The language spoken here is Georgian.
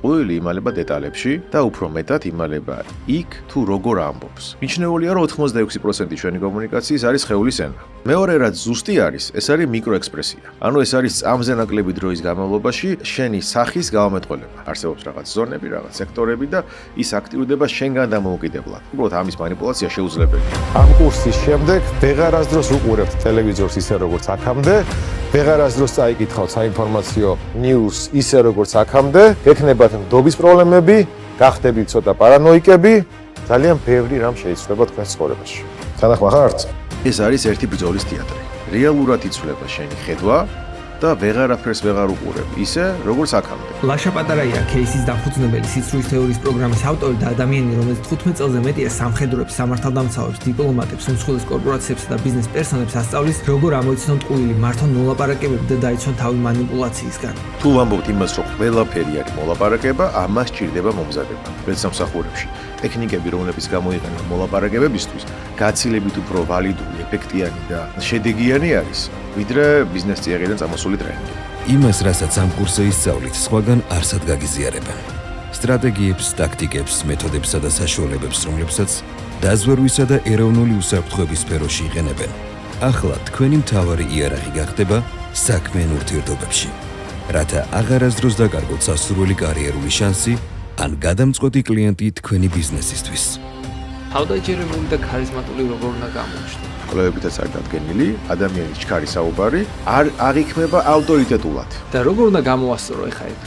ტყუილი იმალება დეტალებში და უფრო მეტად იმალება იქ თუ როგორ ამბობს. მიჩნეულია, რომ 86% ჩვენი კომუნიკაციის არის სხეულის ენა. მეორე რაც ზუსტი არის, ეს არის მიკროექსპრესია. ანუ ეს არის წამზე ნაკლები დროის განმავლობაში შენი სახის გამომეტყველება. არსებობს რაღაც ზონები, რაღაც სექტორები და ის აქტივდება შენგან დამოუკიდებლად. უბრალოდ ამის манипуляცია შეუძლებელია. ამ კურსის შემდეგ ვეღარასდროს უყურებთ ტელევიზორს ისე როგორც აქამდე, ვეღარასდროს წაიკითხავთ საინფორმაციო ნიუს ისე როგორც აქამდე, გექნებათ ნდობის პრობლემები, გახდებით ცოტა პარანოიკები, ძალიან ბევრი რამ შეიცვლება თქვენს ცხოვრებაში. თანახმახართ? ეს არის ერთი ბრძოლის თეატრი. რეალურად იცვლება შენი ხედვა და ვეღარაფერს ვეღარ უყურებ, ისე როგორც აქამდე. ლაშა პატარაია кейსის დაფუძნებელი სიცრუის თეორიის პროგრამის ავტორი და ადამიანი, რომელიც 15 წელზე მეტია სამხედროებს, სამართალდამცავებს, დიპლომატებს, უმსხვილეს კორპორაციებსა და ბიზნეს პერსონებს ასწავლის, როგორ ამოიცნონ ტყუილი, მართონ მოლაპარაკებები და დაიცვან თავი манипуляციისგან. თუ ვამბობთ იმას, რომ ყველაფერი არის მოლაპარაკება, ამას სჭირდება მომზადება. რედსამსახურებში ტექნიკები, რომლებიც გამოიყენება მოლაპარაკებებისთვის, გაცილებით უფრო ვალიდური, ეფექტიანი და შედეგიანი არის, ვიდრე ბიზნეს წიაღიდან წამოსული ტრენინგი. იმას, რასაც ამ კურსზე ისწავლით, სხვაგან არსად გაგიზიარებენ. სტრატეგიებს, ტაქტიკებს, მეთოდებსა და საშუალებებს, რომლებსაც დაზვერვისა და ეროვნული უსაფრთხოების სფეროში იყენებენ. ახლა თქვენი მთავარი იარაღი გახდება საქმიან ურთიერთობებში, რათა აღარასდროს დაკარგოთ სასურველი კარიერული შანსი ან გადამწყვეტი კლიენტი თქვენი ბიზნესისთვის. თავდაჯერებული და ქარიზმატული როგორ უნდა გამოჩნდე? კვლევებითაც არ დადგენილი, ადამიანის ჩქარი საუბარი არ აღიქმება ავტორიტეტულად. და როგორ უნდა გამოასწორო ეხა ეს?